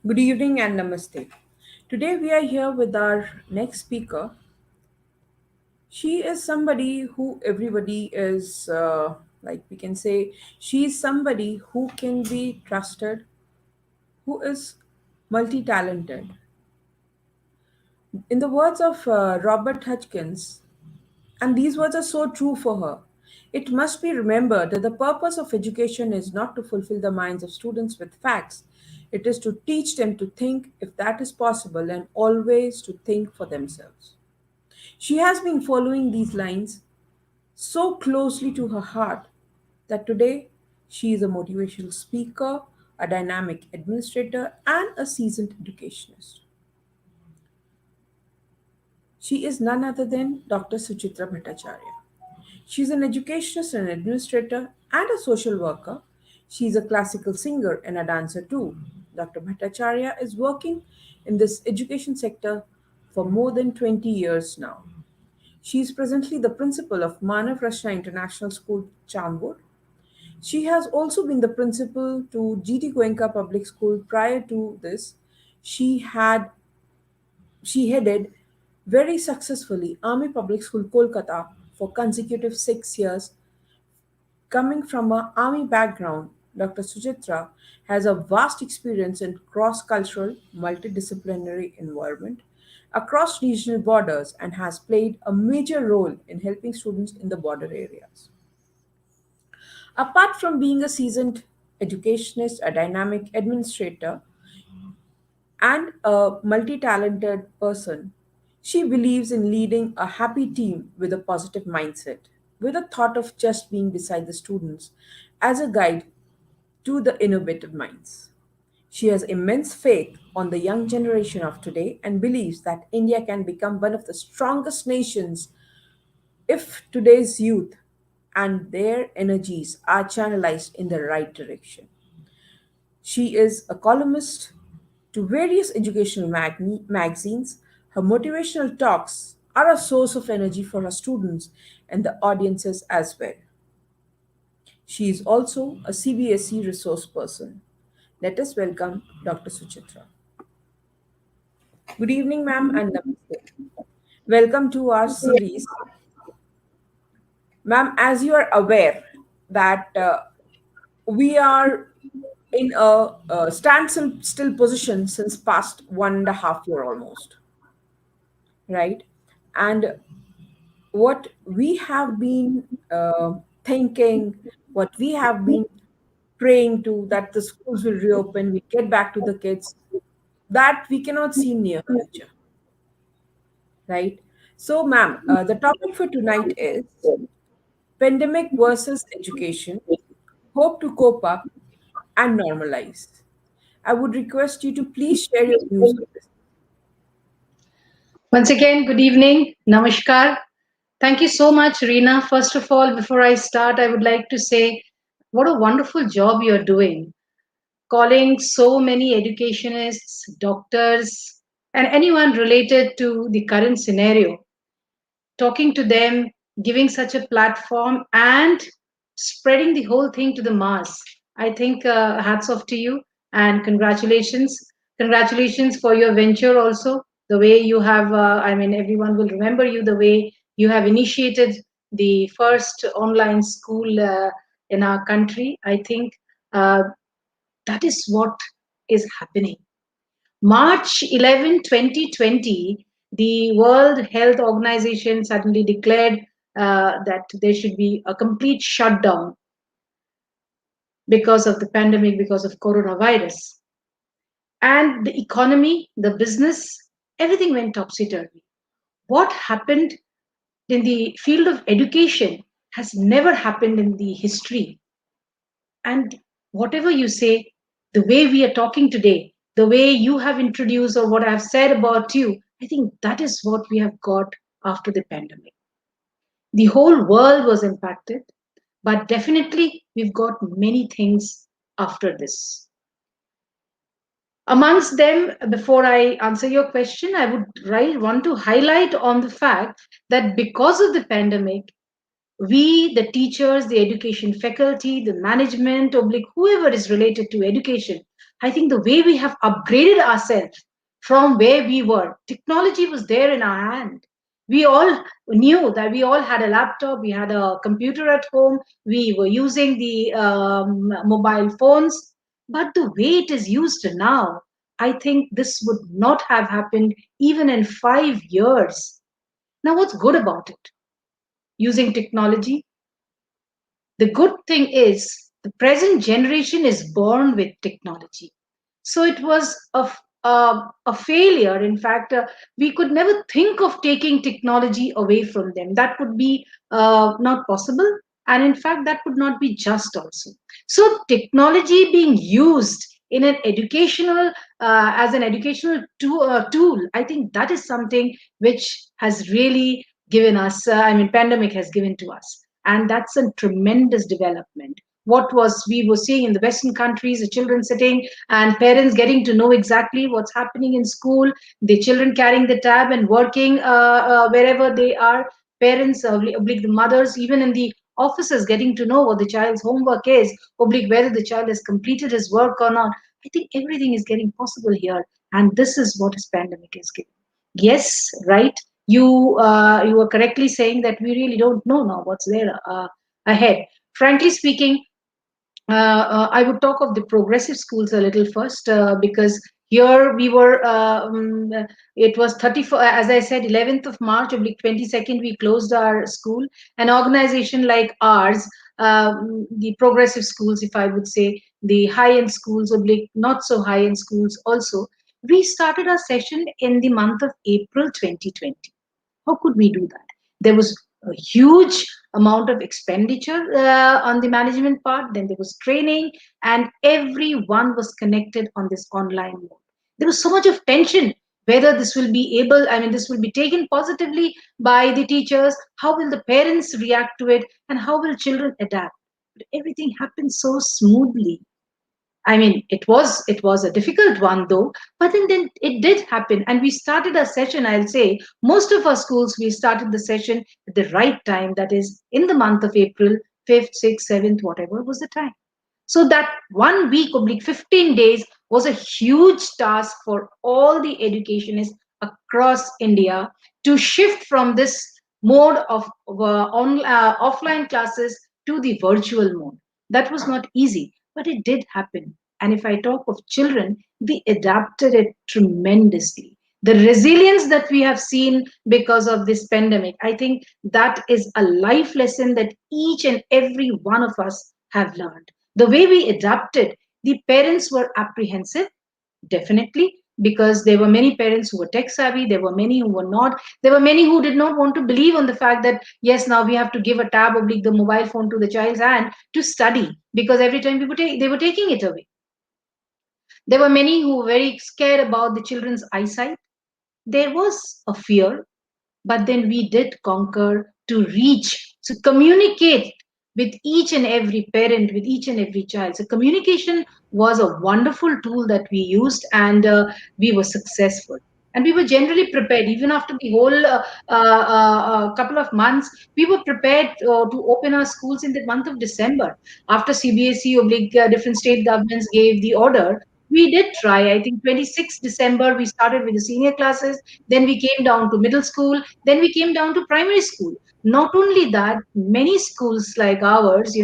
Good evening and namaste. Today we are here with our next speaker. She is somebody who everybody is, like we can say, she is somebody who can be trusted, who is multi talented. In the words of Robert Hutchins, and these words are so true for her. It must be remembered that the purpose of education is not to fulfill the minds of students with facts. It is to teach them to think, if that is possible, and always to think for themselves. She has been following these lines so closely to her heart that today she is a motivational speaker, a dynamic administrator, and a seasoned educationist. She is none other than Dr. Suchitra Bhattacharya. She's an educationist, an administrator, and a social worker. She's a classical singer and a dancer too. Dr. Bhattacharya is working in this education sector for more than 20 years now. She is presently the principal of Manav Rachna International School, Charmwood. She has also been the principal to GT Goenka Public School. Prior to this, she had she headed very successfully Army Public School, Kolkata for consecutive 6 years. Coming from an army background, Dr. Suchitra has a vast experience in cross cultural, multidisciplinary environment across regional borders and has played a major role in helping students in the border areas. Apart from being a seasoned educationist, a dynamic administrator, and a multi talented person, she believes in leading a happy team with a positive mindset, with a thought of just being beside the students as a guide to the innovative minds. She has immense faith on the young generation of today and believes that India can become one of the strongest nations if today's youth and their energies are channelized in the right direction. She is a columnist to various educational magazines. Her motivational talks are a source of energy for her students and the audiences as well. She is also a CBSE resource person. Let us welcome Dr. Suchitra. Good evening, ma'am, and namaste. Welcome to our series. Ma'am, as you are aware that we are in a standstill still position since past 1.5 year almost, right? And what we have been thinking, what we have been praying to, that the schools will reopen, we get back to the kids, that we cannot see near future, right? So, ma'am, the topic for tonight is pandemic versus education, hope to cope up and normalize. I would request you to please share your views on this. Once again, good evening. Namaskar. Thank you so much, Reena. First of all, before I start, I would like to say what a wonderful job you're doing. Calling so many educationists, doctors, and anyone related to the current scenario, talking to them, giving such a platform, and spreading the whole thing to the mass. I think hats off to you and congratulations. Congratulations for your venture also. The way you have, I mean, everyone will remember you the way you have initiated the first online school in our country. I think uh, that is what is happening. March 11, 2020, the World Health Organization suddenly declared that there should be a complete shutdown because of the pandemic, because of coronavirus. And the economy, the business, everything went topsy turvy. What happened in the field of education has never happened in the history. And whatever you say, the way we are talking today, the way you have introduced or what I've said about you, I think that is what we have got after the pandemic. The whole world was impacted, but definitely we've got many things after this. Amongst them, before I answer your question, I would want to highlight on the fact that because of the pandemic, we, the teachers, the education faculty, the management, oblique, whoever is related to education, I think the way we have upgraded ourselves from where we were, technology was there in our hand. We all knew that we all had a laptop, we had a computer at home, we were using the mobile phones. But the way it is used now, I think this would not have happened even in 5 years. Now, what's good about it? Using technology, the good thing is the present generation is born with technology. So it was a failure. In fact, we could never think of taking technology away from them. That would be not possible. And in fact, that would not be just also. So technology being used in an educational, as an educational tool, I think that is something which has really given us, pandemic has given to us. And that's a tremendous development. What was we were seeing in the Western countries, the children sitting and parents getting to know exactly what's happening in school, the children carrying the tab and working wherever they are, parents, oblique the mothers, even in the offices, getting to know what the child's homework is, oblique whether the child has completed his work or not. I think everything is getting possible here, and this is what this pandemic is giving. Yes, right. You were correctly saying that we really don't know now what's there ahead. Frankly speaking, I would talk of the progressive schools a little first, because here we were, it was 34, as I said, 11th of March, oblique 22nd, we closed our school. An organization like ours, the progressive schools, if I would say, the high-end schools, oblique not so high-end schools also, we started our session in the month of April 2020. How could we do that? There was a huge amount of expenditure on the management part, then there was training, and everyone was connected on this online mode. There was so much of tension whether this will be able, this will be taken positively by the teachers, how will the parents react to it, and how will children adapt. But everything happened so smoothly. It was a difficult one though, but then it did happen, and we started a session. I'll say most of our schools we started the session at the right time. That is in the month of April, 5th, 6th, 7th, whatever was the time. So that 1 week, oblique 15 days, was a huge task for all the educationists across India to shift from this mode of offline classes to the virtual mode. That was not easy, but it did happen. And if I talk of children, they adapted it tremendously. The resilience that we have seen because of this pandemic, I think that is a life lesson that each and every one of us have learned. The way we adapted, the parents were apprehensive, definitely, because there were many parents who were tech savvy, there were many who were not, there were many who did not want to believe on the fact that yes, now we have to give a tab, oblique the mobile phone, to the child's hand to study, because every time they were taking it away. There were many who were very scared about the children's eyesight. There was a fear, but then we did conquer to reach, to communicate with each and every parent, with each and every child. So communication was a wonderful tool that we used, and we were successful. And we were generally prepared, even after the whole couple of months, we were prepared to open our schools in the month of December. After CBSE, oblique different state governments gave the order, we did try. I think 26th December, we started with the senior classes, then we came down to middle school, then we came down to primary school. Not only that, many schools like ours,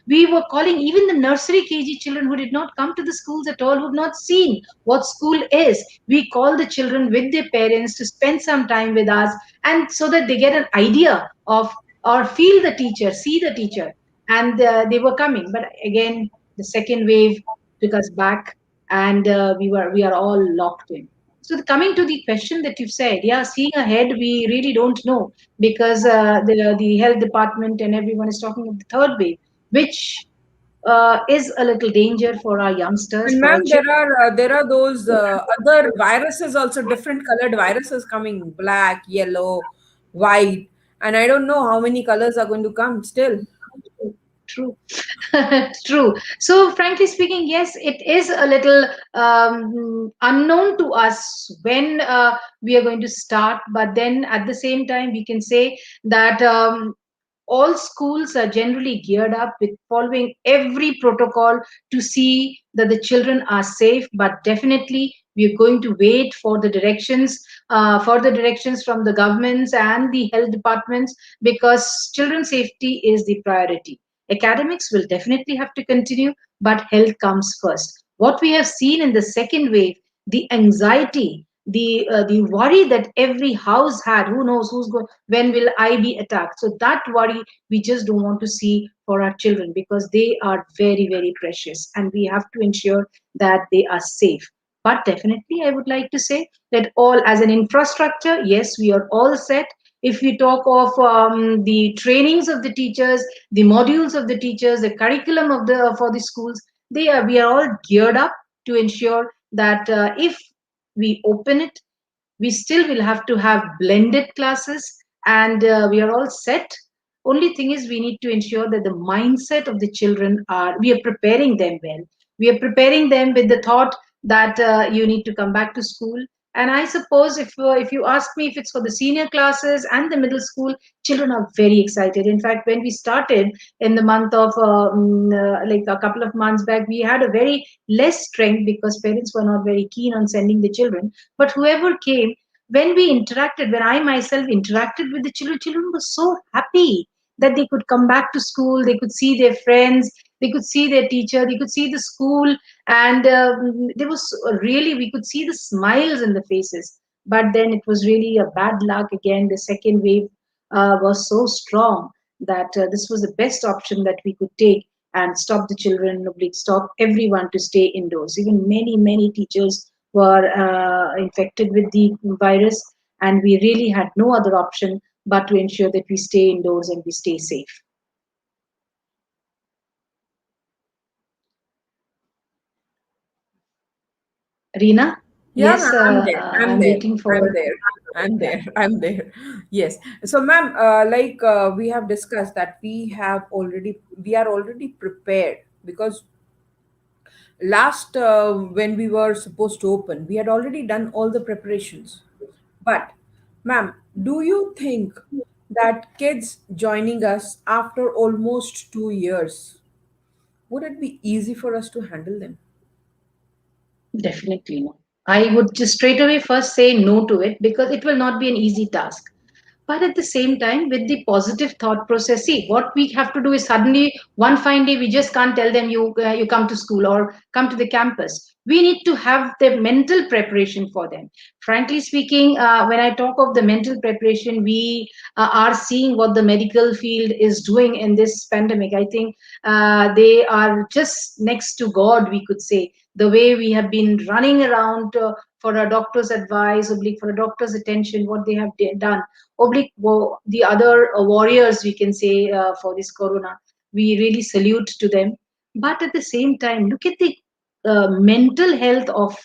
we were calling even the nursery KG children who did not come to the schools at all, who have not seen what school is. We call the children with their parents to spend some time with us, and so that they get an idea of, or feel the teacher, see the teacher, and they were coming. But again, the second wave took us back, and we are all locked in. So coming to the question that you've said, yeah, seeing ahead, we really don't know, because the health department and everyone is talking of the third wave, which is a little danger for our youngsters, And for our ma'am, children. there are those other viruses also, different colored viruses coming, black, yellow, white, and I don't know how many colors are going to come still. True. True. So, frankly speaking, yes, it is a little unknown to us when we are going to start. But then at the same time, we can say that All schools are generally geared up with following every protocol to see that the children are safe, but definitely we are going to wait for the directions from the governments and the health departments, because children's safety is the priority. Academics will definitely have to continue, but health comes first. What we have seen in the second wave, the anxiety, the worry that every house had, who knows who's going, when will I be attacked? So that worry we just don't want to see for our children, because they are very, very precious and we have to ensure that they are safe. But definitely, I would like to say that all as an infrastructure, yes, we are all set. If we talk of the trainings of the teachers, the modules of the teachers, the curriculum of the for the schools, they are we are all geared up to ensure that if we open it, we still will have to have blended classes, and we are all set. Only thing is we need to ensure that the mindset of the children are, we are preparing them well. We are preparing them with the thought that you need to come back to school. And I suppose if you ask me, if it's for the senior classes and the middle school, children are very excited. In fact, when we started in the month of like a couple of months back, we had a very less strength because parents were not very keen on sending the children. But whoever came, when we interacted, when I myself interacted with the children, children were so happy that they could come back to school, they could see their friends, they could see their teacher, they could see the school, and there was really, we could see the smiles in the faces. But then it was really a bad luck again. The second wave was so strong that this was the best option that we could take and stop the children, stop everyone to stay indoors. Even many teachers were infected with the virus, and we really had no other option but to ensure that we stay indoors and we stay safe. Reena, Yeah, yes, ma'am, I'm there. I'm I'm there. waiting I'm for. there. I'm there. I'm there. Yes. So, ma'am, we have discussed that we are already prepared because last when we were supposed to open, we had already done all the preparations. But, ma'am, do you think that kids joining us after almost 2 years, would it be easy for us to handle them? Definitely no. I would just straight away first say no to it, because it will not be an easy task. But at the same time, with the positive thought process, see, what we have to do is suddenly one fine day we just can't tell them you come to school or come to the campus. We need to have the mental preparation for them. Frankly speaking, when I talk of the mental preparation, we are seeing what the medical field is doing in this pandemic. I think they are just next to God, we could say. The way we have been running around for a doctor's advice, oblique for a doctor's attention, what they have done, oblique the other warriors, we can say, for this corona, we really salute to them. But at the same time, look at the mental health of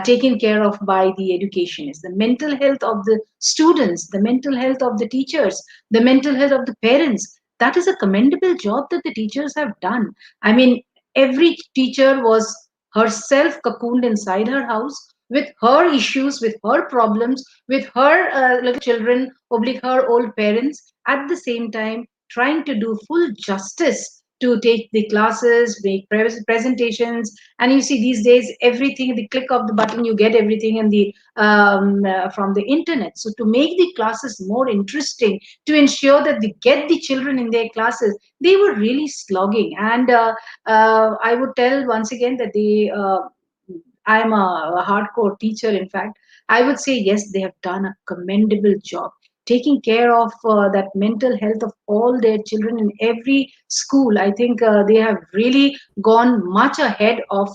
taken care of by the educationists, the mental health of the students, the mental health of the teachers, the mental health of the parents. That is a commendable job that the teachers have done. I mean, every teacher was herself cocooned inside her house with her issues, with her problems, with her little children, oblique her old parents, at the same time trying to do full justice to take the classes, make presentations. And you see these days, everything, the click of the button, you get everything in the from the internet. So to make the classes more interesting, to ensure that they get the children in their classes, they were really slogging. And I would tell once again that they I'm a hardcore teacher, in fact. I would say, yes, they have done a commendable job taking care of that mental health of all their children in every school. I think they have really gone much ahead of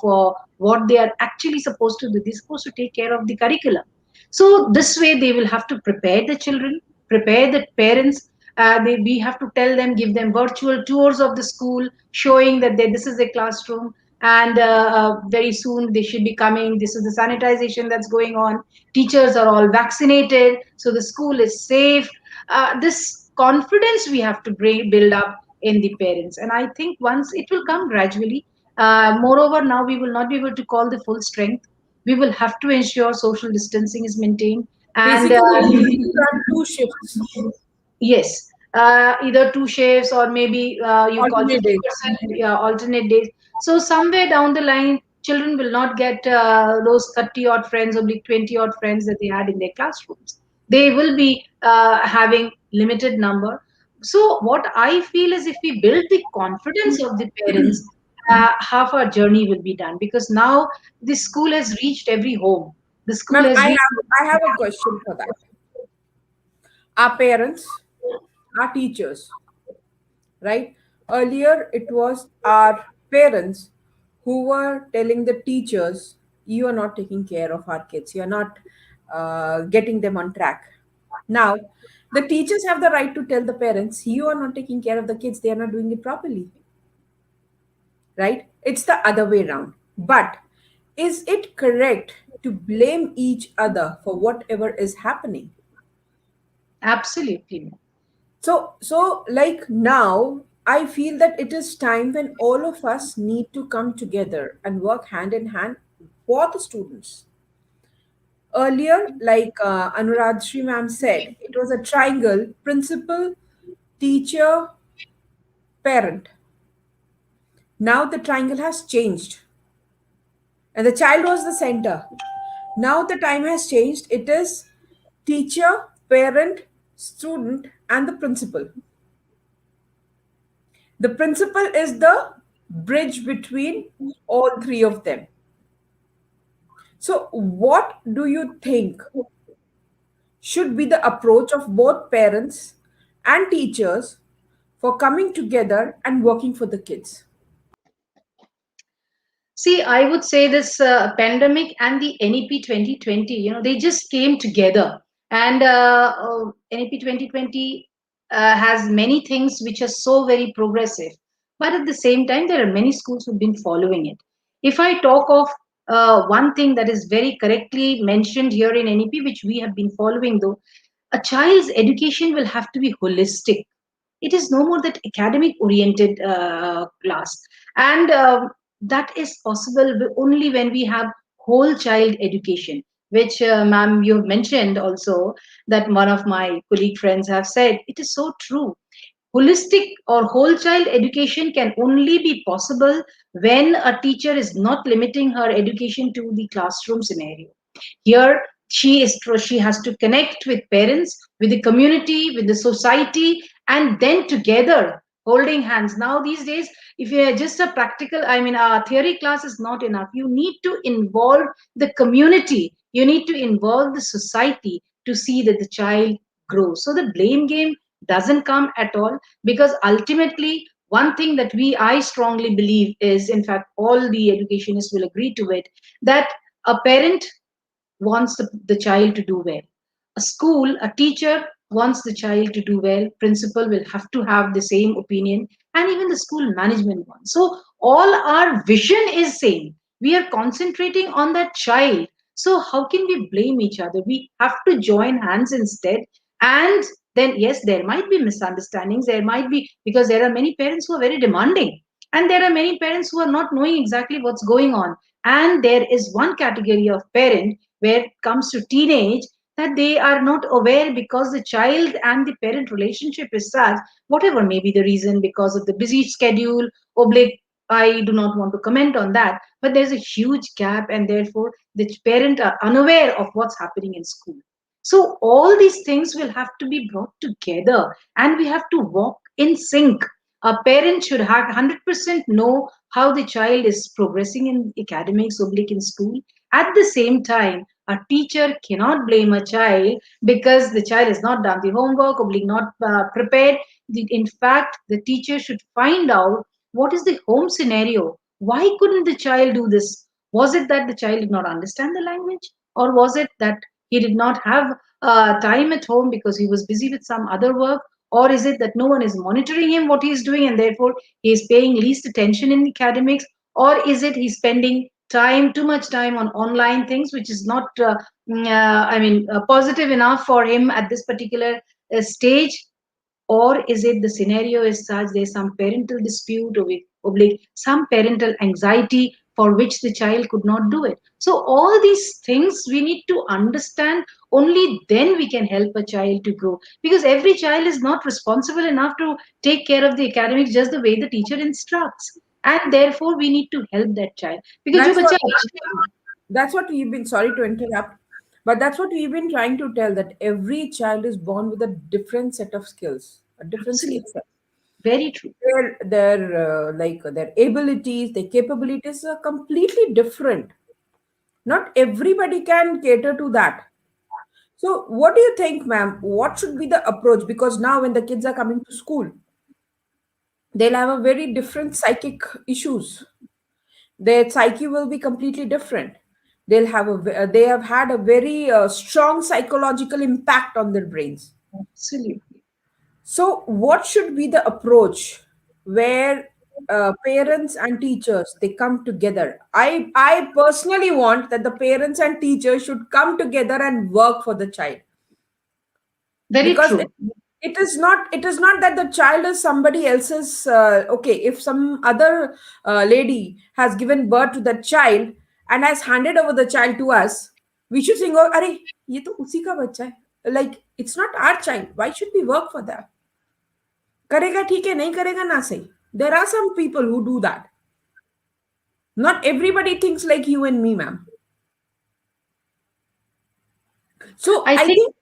what they are actually supposed to do. They're supposed to take care of the curriculum. So this way, they will have to prepare the children, prepare the parents. We have to tell them, give them virtual tours of the school, showing that this is the classroom, and very soon they should be coming. This is the sanitization that's going on. Teachers are all vaccinated, so the school is safe. This confidence we have to build up in the parents, and I think once it will come gradually. Moreover, now we will not be able to call the full strength. We will have to ensure social distancing is maintained, and Basically, we need to run two shifts. yes, either two shifts or maybe you call Alternate days. 50%, yeah, alternate days. So somewhere down the line, children will not get those 30 odd friends or 20 odd friends that they had in their classrooms. They will be having limited number. So what I feel is if we build the confidence of the parents, half our journey will be done, because now the school has reached every home. The school Ma'am, has reached. I have a question for that. Our parents, our teachers, right? Earlier, it was our parents who were telling the teachers, "You are not taking care of our kids. You are not getting them on track." Now, the teachers have the right to tell the parents, "You are not taking care of the kids. They are not doing it properly." Right? It's the other way around. But is it correct to blame each other for whatever is happening? Absolutely. So like now, I feel that it is time when all of us need to come together and work hand in hand for the students. Earlier, like Anuradhri ma'am said, it was a triangle: principal, teacher, parent. Now the triangle has changed and the child was the center. Now the time has changed. It is teacher, parent, student, and the principal. The principal is the bridge between all three of them. So, what do you think should be the approach of both parents and teachers for coming together and working for the kids? See, I would say this pandemic and the NEP 2020, they just came together. And NEP 2020 has many things which are so very progressive. But at the same time, there are many schools who've been following it. If I talk of one thing that is very correctly mentioned here in NEP, which we have been following though, a child's education will have to be holistic. It is no more that academic oriented class, and that is possible only when we have whole child education, which ma'am, you have mentioned also, that one of my colleague friends have said. It is so true. Holistic or whole child education can only be possible when a teacher is not limiting her education to the classroom scenario. Here, she has to connect with parents, with the community, with the society, and then together holding hands. Now these days, if you are just a practical, I mean, a theory class is not enough. You need to involve the community. You need to involve the society to see that the child grows. So the blame game doesn't come at all, because ultimately one thing that we I strongly believe is, in fact all the educationists will agree to it, that a parent wants the child to do well. A school, a teacher wants the child to do well. Principal will have to have the same opinion, and even the school management wants. So all our vision is same. We are concentrating on that child. So how can we blame each other? We have to join hands instead. And then yes, there might be misunderstandings. There might be, because there are many parents who are very demanding, and there are many parents who are not knowing exactly what's going on. And there is one category of parent where it comes to teenage, that they are not aware, because the child and the parent relationship is such, whatever may be the reason, because of the busy schedule, oblique, I do not want to comment on that, but there's a huge gap, and therefore the parent are unaware of what's happening in school. So all these things will have to be brought together, and we have to walk in sync. A parent should have 100% know how the child is progressing in academics, oblique in school. At the same time, a teacher cannot blame a child because the child has not done the homework or not prepared. In fact, the teacher should find out what is the home scenario. Why couldn't the child do this? Was it that the child did not understand the language? Or was it that he did not have time at home because he was busy with some other work? Or is it that no one is monitoring him what he is doing, and therefore he is paying least attention in academics? Or is it he's spending time, too much time on online things, which is not positive enough for him at this particular stage? Or is it the scenario is such there's some parental dispute, or oblique some parental anxiety for which the child could not do it. So all these things we need to understand. Only then we can help a child to grow, because every child is not responsible enough to take care of the academics just the way the teacher instructs, and therefore we need to help that child, because jo That's bacha what आज that's what we've been, sorry to interrupt, but that's what we've been trying to tell, that every child is born with a different set of skills, a different skill absolutely set. very true. Their abilities, their capabilities are completely different. Not everybody can cater to that. So what do you think, ma'am? What should be the approach? Because now when the kids are coming to school, they'll have a very different psychic issues. Their psyche will be completely different. They have had a very strong psychological impact on their brains. Absolutely. So what should be the approach where parents and teachers they come together? I personally want that the parents and teachers should come together and work for the child, Very because true. it is not that the child is somebody else's. Okay, if some other lady has given birth to that child and has handed over the child to us, we should think, oh, अरे ये तो उसी का बच्चा है. Like, it's not our child, why should we work for that? करेगा ठीक है, नहीं करेगा ना सही. There are some people who do that. Not everybody thinks like you and me, ma'am. So I I think think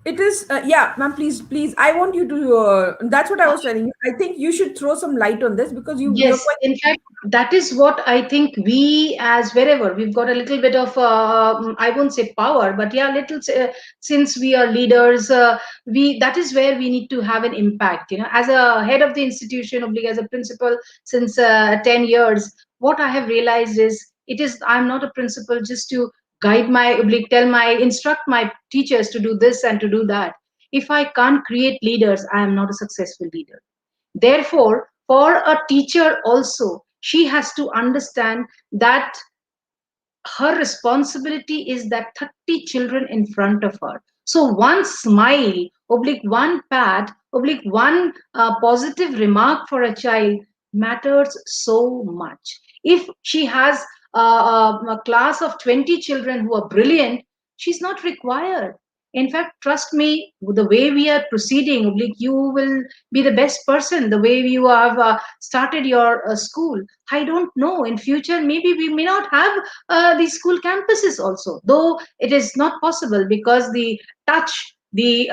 it is, yeah, ma'am, please, please. I want you to. That's what I was telling you. I think you should throw some light on this because you're yes, quite. in fact, that is what I think we, as wherever we've got a little bit of, I won't say power, but yeah, little, since we are leaders, we that is where we need to have an impact. You know, as a head of the institution, oblique as a principal since 10 years, what I have realized is it is I'm not a principal just to guide my oblique, tell my, instruct my teachers to do this and to do that. If I can't create leaders, I am not a successful leader. Therefore, for a teacher also, she has to understand that her responsibility is that 30 children in front of her. So one smile, oblique one pat, oblique one positive remark for a child matters so much. If she has a class of 20 children who are brilliant, she's not required. In fact, trust me, the way we are proceeding, oblique, you will be the best person. The way you have started your school, I don't know. In future, maybe we may not have the school campuses also, though it is not possible because the touch, the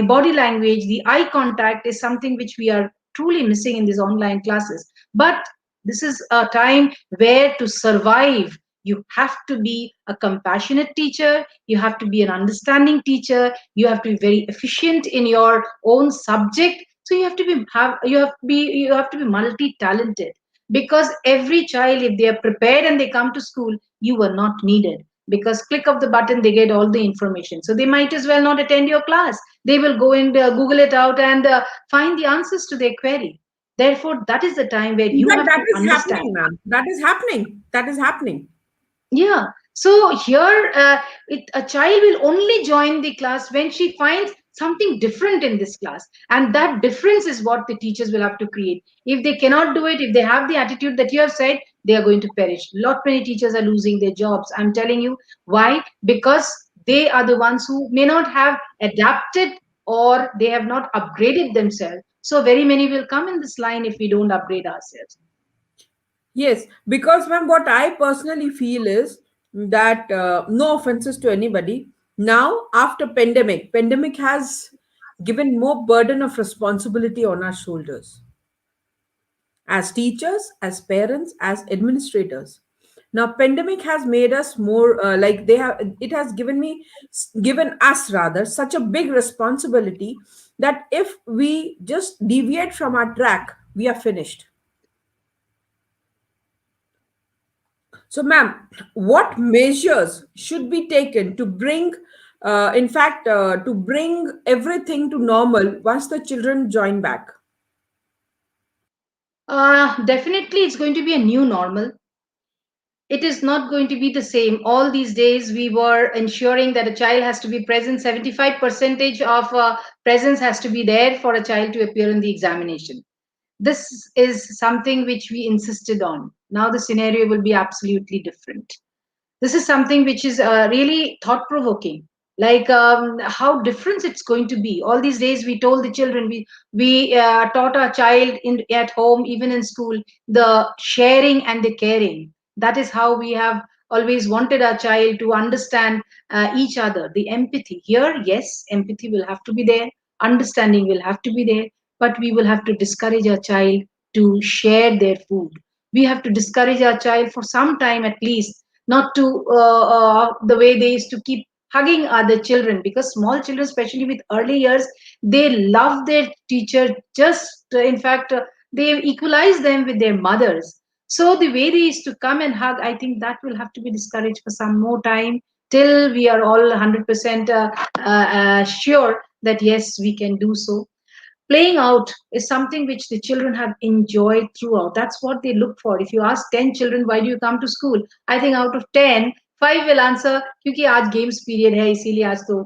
body language, the eye contact is something which we are truly missing in these online classes. But this is a time where to survive you have to be a compassionate teacher, you have to be an understanding teacher, you have to be very efficient in your own subject. So you have to be you have to be multi talented, because every child, if they are prepared and they come to school, you are not needed, because click of the button they get all the information, so they might as well not attend your class. They will go and google it out and find the answers to their query. Therefore that is the time where In you fact, have that to is understand. happening, ma'am. That is happening. That is happening. Yeah. So here, a child will only join the class when she finds something different in this class. And that difference is what the teachers will have to create. If they cannot do it, if they have the attitude that you have said, they are going to perish. Lot many teachers are losing their jobs. I'm telling you. Why? Because they are the ones who may not have adapted, or they have not upgraded themselves. So very many will come in this line if we don't upgrade ourselves. Yes, because ma'am, what I personally feel is that no offenses to anybody. Now, after pandemic has given more burden of responsibility on our shoulders as teachers, as parents, as administrators. Now, pandemic has made us more like they have. It has given us rather such a big responsibility that if we just deviate from our track, we are finished. So, ma'am, what measures should be taken to bring, to bring everything to normal once the children join back? Definitely, it's going to be a new normal. It is not going to be the same. All these days we were ensuring that a child has to be present, 75 percentage of presence has to be there for a child to appear in the examination. This is something which we insisted on. Now the scenario will be absolutely different. This is something which is really thought provoking, like how different it's going to be. All these days we told the children, we taught our child in at home, even in school, the sharing and the caring. That is how we have always wanted our child to understand each other. The empathy here, yes, empathy will have to be there, understanding will have to be there, but we will have to discourage our child to share their food. We have to discourage our child for some time at least, not to the way they used to keep hugging other children, because small children, especially with early years, they love their teacher. Just in fact, they equalize them with their mothers. So the way they used to come and hug, I think that will have to be discouraged for some more time, till we are all 100% sure that yes, we can do so. Playing out is something which the children have enjoyed throughout. That's what they look for. If you ask 10 children, why do you come to school? I think out of 10, 5 will answer, क्योंकि आज games period है, इसीलिए आज तो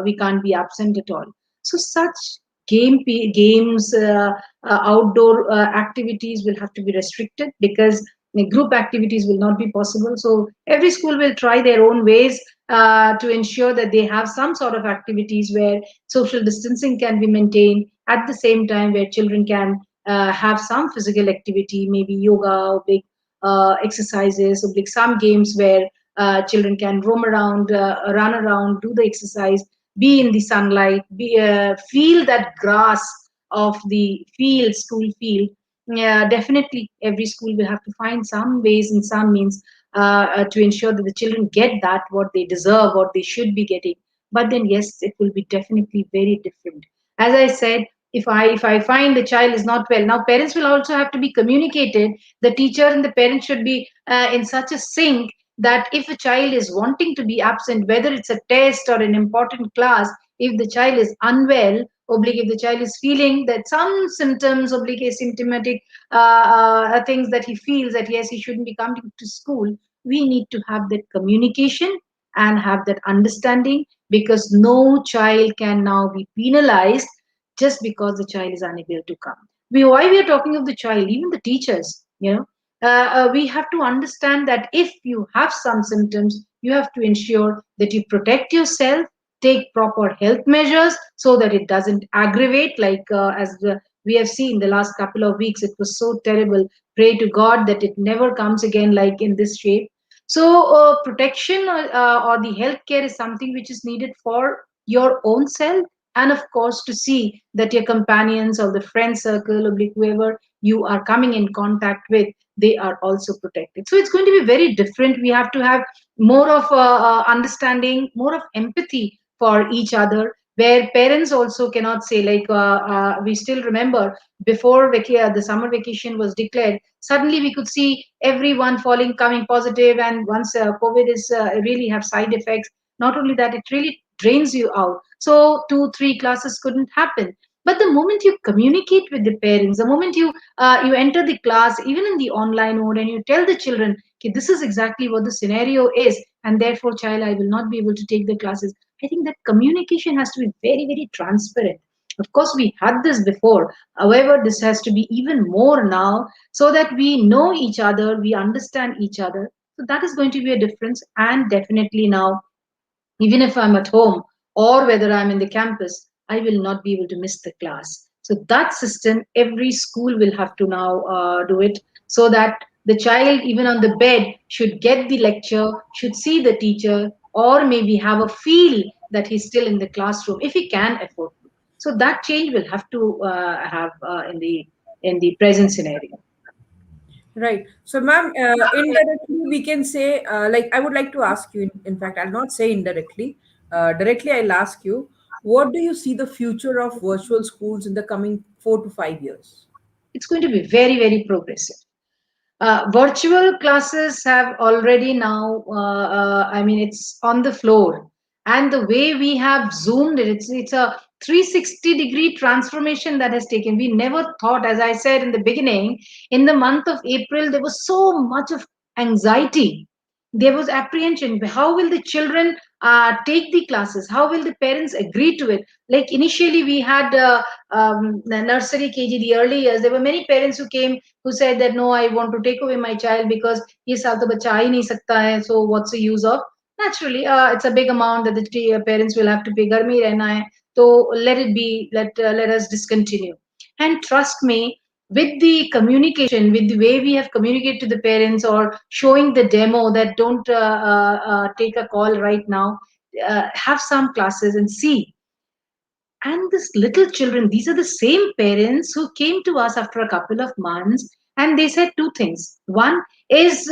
we can't be absent at all. So such games, outdoor activities will have to be restricted, because group activities will not be possible. So every school will try their own ways to ensure that they have some sort of activities where social distancing can be maintained, at the same time where children can have some physical activity, maybe yoga, oblique exercises, oblique some games where children can roam around, run around, do the exercise, be in the sunlight, feel that grass of the field, school field. Yeah, definitely every school will have to find some ways and some means to ensure that the children get that what they deserve, what they should be getting. But then yes, it will be definitely very different. As I said, if I find the child is not well, now parents will also have to be communicated. The teacher and the parent should be in such a sync that if a child is wanting to be absent, whether it's a test or an important class, if the child is unwell, oblique if the child is feeling that some symptoms, oblique asymptomatic things that he feels that yes, he shouldn't be coming to school, we need to have that communication and have that understanding, because no child can now be penalized just because the child is unable to come. Why we are talking of the child, even the teachers, we have to understand that if you have some symptoms, you have to ensure that you protect yourself, take proper health measures so that it doesn't aggravate, like we have seen the last couple of weeks. It was so terrible. Pray to God that it never comes again like in this shape. So protection or the healthcare is something which is needed for your own self, and of course to see that your companions or the friend circle or whoever you are coming in contact with, they are also protected. So it's going to be very different. We have to have more of understanding, more of empathy for each other, where parents also cannot say like we still remember before the summer vacation was declared, suddenly we could see everyone falling coming positive, and once COVID is really have side effects, not only that, it really drains you out. So 2 3 classes couldn't happen. But the moment you communicate with the parents, the moment you enter the class, even in the online mode, and you tell the children, okay, this is exactly what the scenario is, and therefore child, I will not be able to take the classes. I think that communication has to be very, very transparent. Of course, we had this before. However, this has to be even more now, so that we know each other, we understand each other. So that is going to be a difference. And definitely now, even if I'm at home or whether I'm in the campus, I will not be able to miss the class. So that system, every school will have to now do it, so that the child, even on the bed, should get the lecture, should see the teacher, or maybe have a feel that he's still in the classroom if he can afford to. So that change will have to have in the present scenario. Right. So, ma'am, indirectly, we can say, like, I would like to ask you, in fact, I'll not say indirectly. Directly, I'll ask you, what do you see the future of virtual schools in the coming 4 to 5 years? It's going to be very, very progressive. Virtual classes have already now, I mean, it's on the floor. And the way we have zoomed it, it's a 360-degree transformation that has taken. We never thought, as I said in the beginning, in the month of April, there was so much of anxiety. There was apprehension. How will the children take the classes? How will the parents agree to it? Like initially we had the nursery, KG, the early years, there were many parents who came who said that no, I want to take away my child because ye saal to bacha aa hi nahi sakta hai, so what's the use of? Naturally, it's a big amount that the parents will have to pay. घर में ही रहना है, so let it be. Let us discontinue. And trust me, with the communication, with the way we have communicated to the parents, or showing the demo that don't take a call right now, have some classes and see. And these little children, these are the same parents who came to us after a couple of months, and they said two things. One is,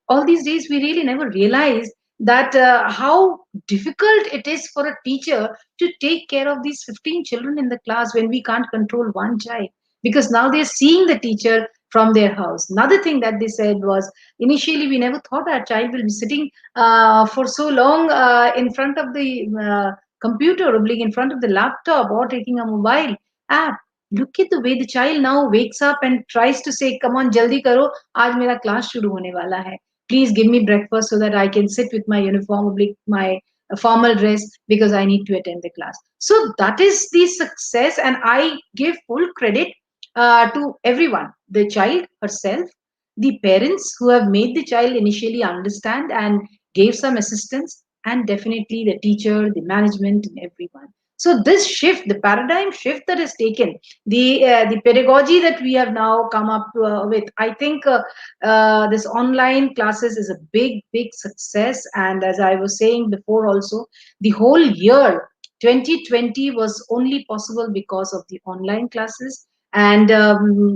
all these days we really never realized that how difficult it is for a teacher to take care of these 15 children in the class when we can't control one child, because now they're seeing the teacher from their house. Another thing that they said was, initially we never thought our child will be sitting for so long in front of the computer, or being in front of the laptop, or taking a mobile app. Look at the way the child now wakes up and tries to say, come on, jaldi karo, aaj mera class shuru hone wala hai. Please give me breakfast so that I can sit with my uniform, my formal dress, because I need to attend the class. So that is the success, and I give full credit to everyone, the child herself, the parents who have made the child initially understand and gave some assistance, and definitely the teacher, the management, and everyone. So this shift, the paradigm shift that is taken, the pedagogy that we have now come up with, I think this online classes is a big success. And as I was saying before, also the whole year 2020 was only possible because of the online classes, and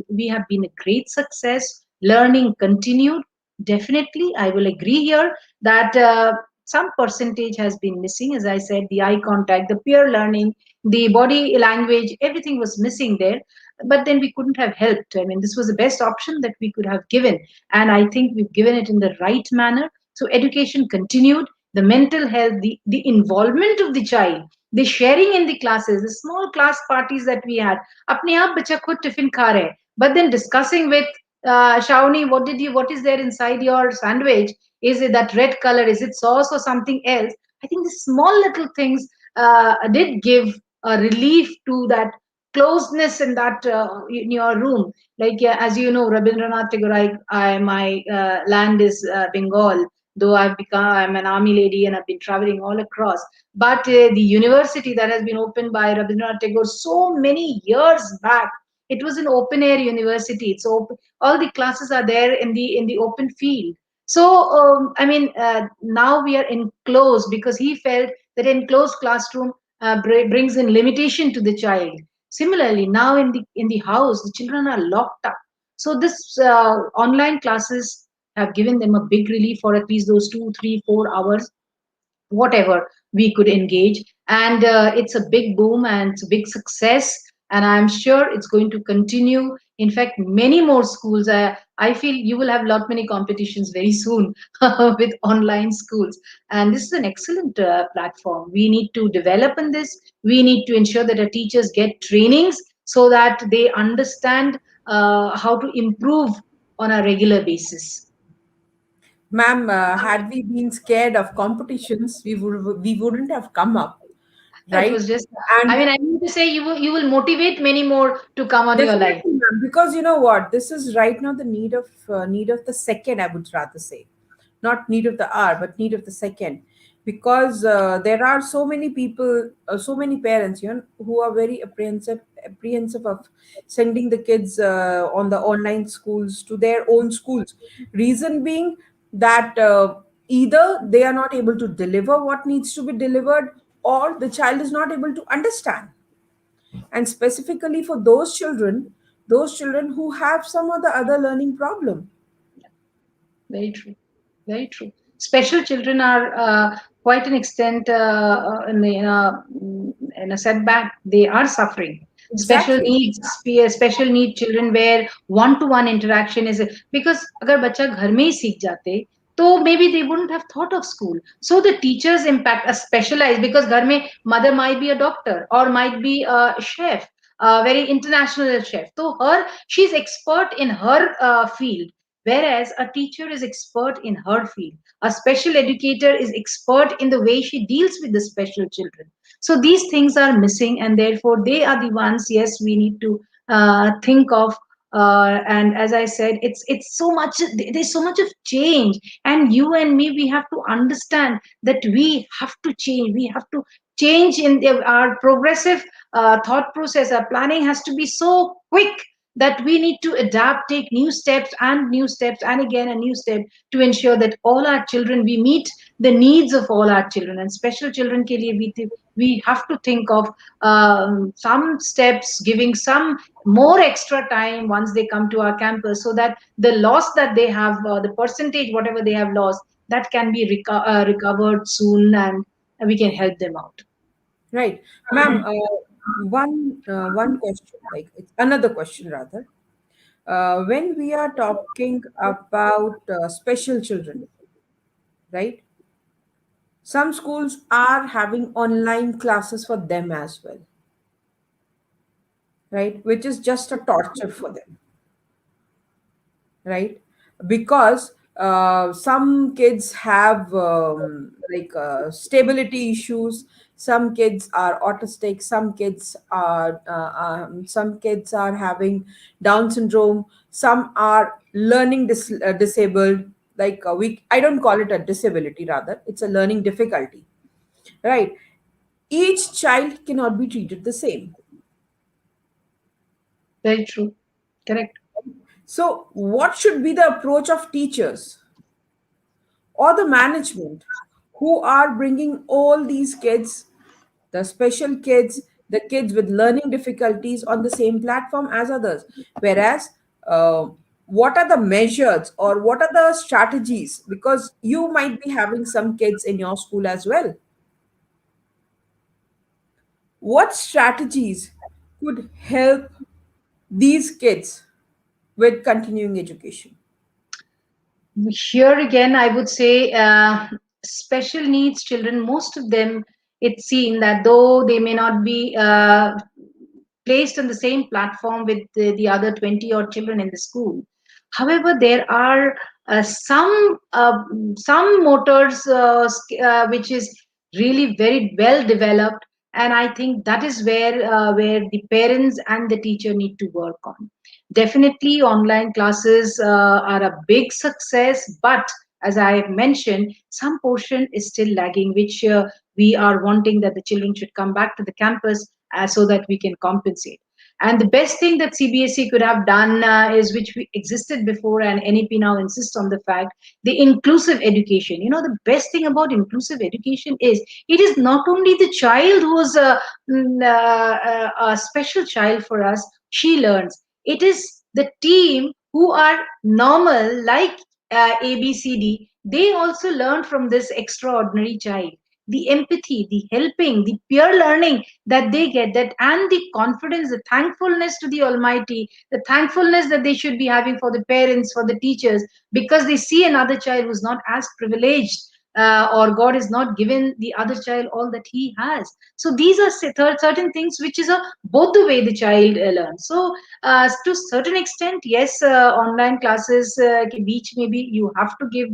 we have been a great success. Learning continued. Definitely, I will agree here that some percentage has been missing. As I said, the eye contact, the peer learning, the body language, everything was missing there. But then we couldn't have helped. I mean, this was the best option that we could have given. And I think we've given it in the right manner. So education continued, the mental health, the involvement of the child, the sharing in the classes, the small class parties that we had. अपने आप बच्चा खुद tiffin खा रहे हैं, but then discussing with Shawnee, what is there inside your sandwich? Is it that red color? Is it sauce or something else? I think the small little things did give a relief to that closeness in that in your room. Like as you know, Rabindranath Tagore, my land is Bengal. Though I'm an army lady and I've been traveling all across. But the university that has been opened by Rabindranath Tagore so many years back, it was an open air university. It's open, all the classes are there in the open field. So I mean, now we are enclosed, because he felt that enclosed classroom brings in limitation to the child. Similarly, now in the house, the children are locked up. So this online classes have given them a big relief for at least those 2, 3, 4 hours, whatever we could engage. And it's a big boom and it's a big success, and I'm sure it's going to continue. In fact, many more schools, I feel you will have lot many competitions very soon with online schools. And this is an excellent platform. We need to develop in this. We need to ensure that our teachers get trainings so that they understand how to improve on a regular basis. Ma'am, had we been scared of competitions, we wouldn't have come up, It right? was just, I And mean, I need to say you will motivate many more to come on your life. definitely, ma'am, because you know what, this is right now the need of the second. I would rather say, not need of the hour, but need of the second, because there are so many people, so many parents, you know, who are very apprehensive of sending the kids on the online schools to their own schools. Reason being that either they are not able to deliver what needs to be delivered, or the child is not able to understand, and specifically for those children who have some or the other learning problem. Very true. Very true. Special children are quite an extent in a setback. They are suffering. Special Exactly. needs, special need children where one-to-one interaction is, because अगर बच्चा घर में ही सीख जाते, तो maybe they wouldn't have thought of school. So the teachers impact a specialized, because घर में mother might be a doctor or might be a chef, a very international chef. So she's expert in her field. whereas a teacher is expert in her field. A special educator is expert in the way she deals with the special children. So these things are missing, and therefore they are the ones, yes, we need to think of. And as I said, it's so much, there's so much of change, and you and me, we have to understand that we have to change. We have to change in our progressive thought process. Our planning has to be so quick that we need to adapt, take new steps and new steps and again a new step to ensure that all our children, we meet the needs of all our children. And special children ke liye we have to think of some steps, giving some more extra time once they come to our campus, so that the loss that they have, the percentage whatever they have lost, that can be recovered soon, and we can help them out. Right, ma'am. One question, like it's another question rather. When we are talking about special children, right? Some schools are having online classes for them as well, right? Which is just a torture for them, right? Because some kids have stability issues. Some kids are autistic. Some kids are having Down syndrome. Some are learning disabled. I don't call it a disability, rather it's a learning difficulty, right? Each child cannot be treated the same. Very true. Correct. So what should be the approach of teachers or the management who are bringing all these kids, the special kids, the kids with learning difficulties, on the same platform as others? Whereas, uh, what are the measures or what are the strategies? Because you might be having some kids in your school as well. What strategies could help these kids with continuing education? Here again, I would say special needs children, most of them, it's seen that though they may not be placed on the same platform with the other 20 odd children in the school. However, there are some motors which is really very well developed, and I think that is where the parents and the teacher need to work on. Definitely, online classes are a big success, but as I have mentioned, some portion is still lagging, which we are wanting that the children should come back to the campus so that we can compensate. And the best thing that CBSE could have done is, which we existed before, and NEP now insists on the fact, the inclusive education. You know, the best thing about inclusive education is it is not only the child who is a special child for us, she learns. It is the team who are normal, like ABCD. They also learn from this extraordinary child. The empathy, the helping, the peer learning that they get, that and the confidence, the thankfulness to the Almighty, the thankfulness that they should be having for the parents, for the teachers, because they see another child who's not as privileged, or God has not given the other child all that he has. So these are certain things which is a both the way the child learns. So to certain extent, yes, online classes ke beach maybe you have to give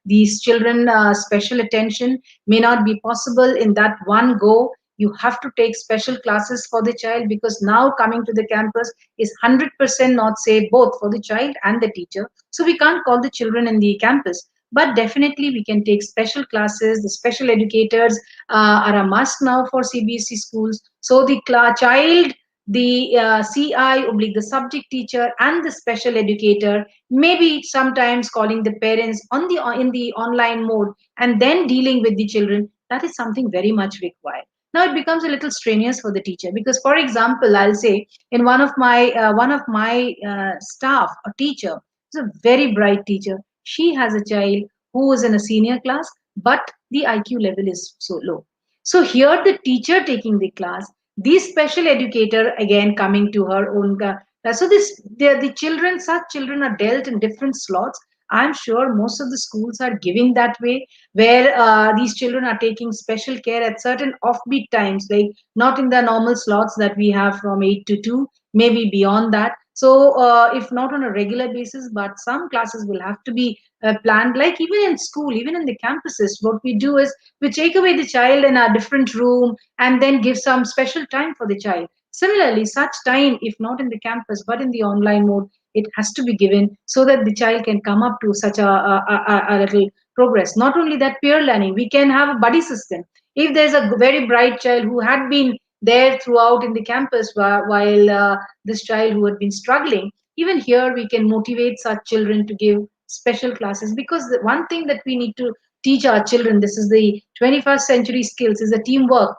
these children special attention. May not be possible in that one go. You have to take special classes for the child, because now coming to the campus is 100% not say both for the child and the teacher. So we can't call the children in the campus, but definitely we can take special classes. The special educators are a must now for CBSE schools. So the child, the CI oblique the subject teacher and the special educator, maybe sometimes calling the parents on the in the online mode, and then dealing with the children, that is something very much required. Now it becomes a little strenuous for the teacher, because for example, I'll say, in one of my staff, a teacher is a very bright teacher. She has a child who is in a senior class, but the IQ level is so low. So here the teacher taking the class, the special educator again coming to her own. So the children, such children are dealt in different slots. I'm sure most of the schools are giving that way, where these children are taking special care at certain offbeat times, like not in the normal slots that we have from 8 to 2, maybe beyond that. So if not on a regular basis, but some classes will have to be planned, like even in school, even in the campuses. What we do is we take away the child in a different room and then give some special time for the child. Similarly, such time, if not in the campus but in the online mode, it has to be given so that the child can come up to such a little progress. Not only that, peer learning, we can have a buddy system. If there's a very bright child who had been there throughout in the campus while this child who had been struggling, even here we can motivate such children to give special classes, because the one thing that we need to teach our children, this is the 21st century skills, is the teamwork,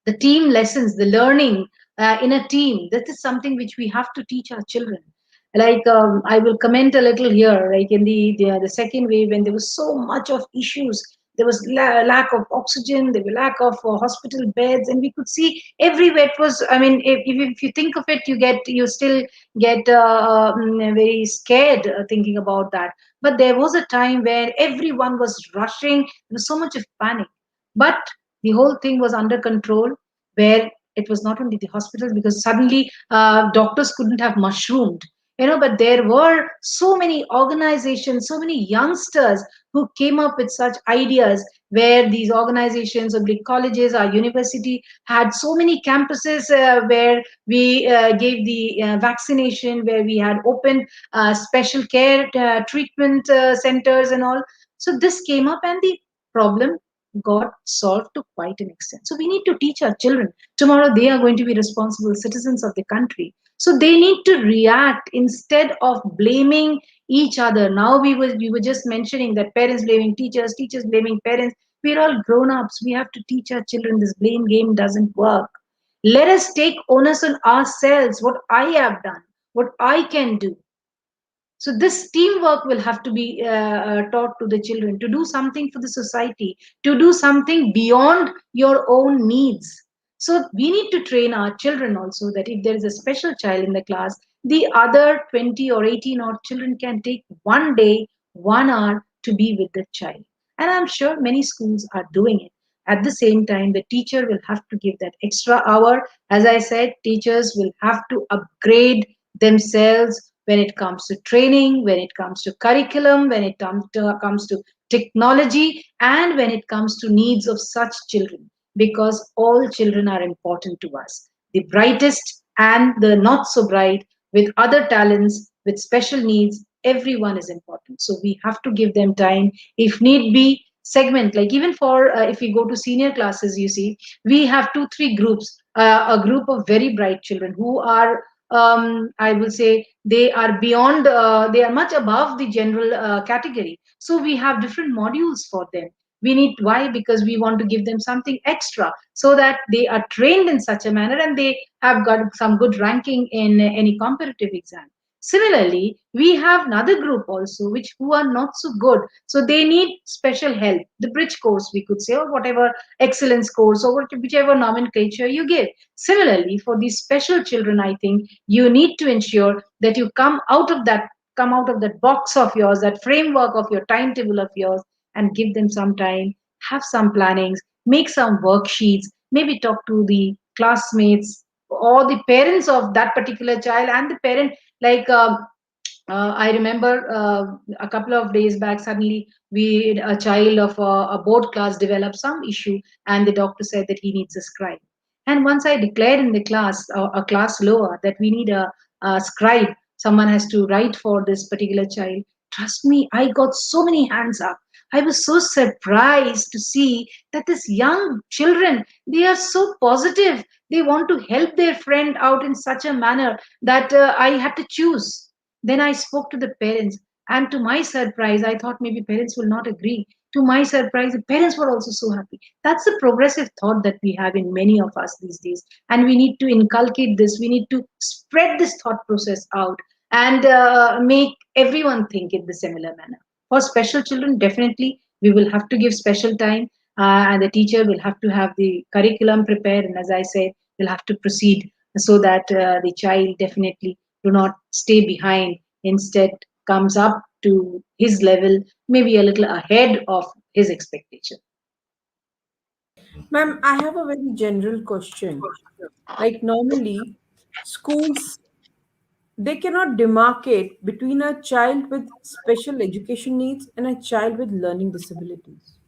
the team lessons, the learning in a team. That is something which we have to teach our children. Like I will comment a little here, like in the second wave, when there was so much of issues, there was lack of oxygen, there was lack of hospital beds, and we could see everywhere. It was, I mean, if you think of it, you still get very scared thinking about that. But there was a time where everyone was rushing. There was so much of panic, but the whole thing was under control, where it was not only the hospitals, because suddenly doctors couldn't have mushroomed, but there were so many organizations, so many youngsters who came up with such ideas, where these organizations or big colleges or university had so many campuses where we gave the vaccination, where we had opened special care treatment centers and all. So this came up and the problem got solved to quite an extent. So we need to teach our children. Tomorrow they are going to be responsible citizens of the country. So they need to react instead of blaming each other. Now we were just mentioning that parents blaming teachers, teachers blaming parents. We're all grown ups. We have to teach our children this blame game doesn't work. Let us take onus on ourselves, what I have done, what I can do. So this teamwork will have to be taught to the children, to do something for the society, to do something beyond your own needs. So we need to train our children also, that if there is a special child in the class, the other 20 or 18 odd children can take one day, 1 hour to be with the child. And I'm sure many schools are doing it. At the same time, the teacher will have to give that extra hour. As I said, teachers will have to upgrade themselves when it comes to training, when it comes to curriculum, when it comes to technology, and when it comes to needs of such children, because all children are important to us. The brightest and the not so bright, with other talents, with special needs, everyone is important. So we have to give them time. If need be, segment, like even for if we go to senior classes, you see, we have 2 3 groups, a group of very bright children who are I will say they are beyond, they are much above the general category. So we have different modules for them. We need, why? Because we want to give them something extra so that they are trained in such a manner and they have got some good ranking in any competitive exam. Similarly, we have another group also which who are not so good, so they need special help, the bridge course we could say, or whatever excellence course, or whichever nomenclature you give. Similarly, for these special children, I think you need to ensure that you come out of that box of yours, that framework of your timetable of yours, and give them some time, have some plannings, make some worksheets, maybe talk to the classmates or the parents of that particular child, and the parent, like I remember a couple of days back, suddenly a child of a board class developed some issue, and the doctor said that he needs a scribe. And once I declared in the class, a class lower, that we need a scribe, someone has to write for this particular child. Trust me, I got so many hands up. I was so surprised to see that this young children, they are so positive. They want to help their friend out in such a manner that I had to choose. Then I spoke to the parents, and to my surprise, I thought maybe parents will not agree. To my surprise, the parents were also so happy. That's the progressive thought that we have in many of us these days. And we need to inculcate this. We need to spread this thought process out and make everyone think in the similar manner. For special children, definitely, we will have to give special time, and the teacher will have to have the curriculum prepared. And as I said, will have to proceed so that the child definitely do not stay behind, instead comes up to his level, maybe a little ahead of his expectation. Ma'am, I have a very general question. Like normally, schools They cannot demarcate between a child with special education needs and a child with learning disabilities.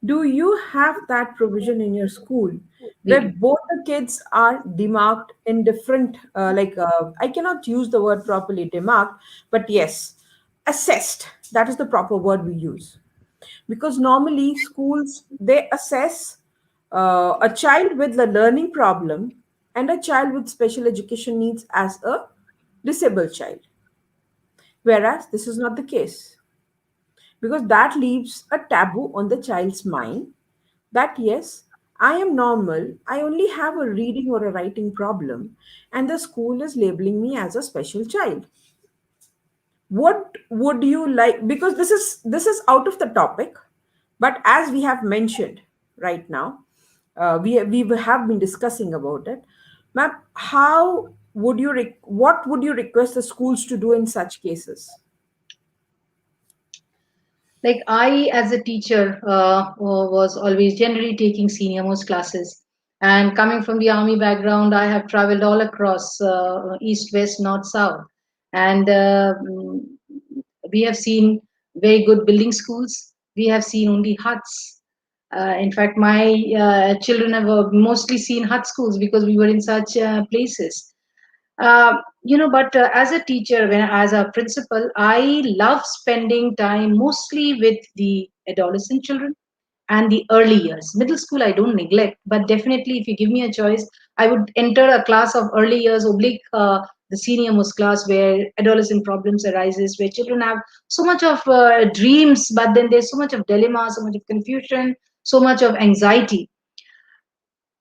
Do you have that provision in your school We where do. both the kids are demarked in different, I cannot use the word properly, demarked, but yes, assessed. That is the proper word we use. Because normally schools, they assess a child with a learning problem and a child with special education needs as a disabled child. Whereas this is not the case, because that leaves a taboo on the child's mind that yes, I am normal, I only have a reading or a writing problem, and the school is labeling me as a special child. What would you like? Because this is out of the topic, but as we have mentioned right now, we have been discussing about it. Ma'am, how would you what would you request the schools to do in such cases? Like I, as a teacher, was always generally taking senior most classes. And coming from the army background, I have traveled all across east, west, north, south. And we have seen very good building schools. We have seen only huts. In fact, my children have mostly seen hut schools because we were in such places. But as a teacher, as a principal, I love spending time mostly with the adolescent children and the early years. Middle school, I don't neglect, but definitely, if you give me a choice, I would enter a class of early years, oblique the senior most class, where adolescent problems arises, where children have so much of dreams, but then there's so much of dilemma, so much of confusion, so much of anxiety.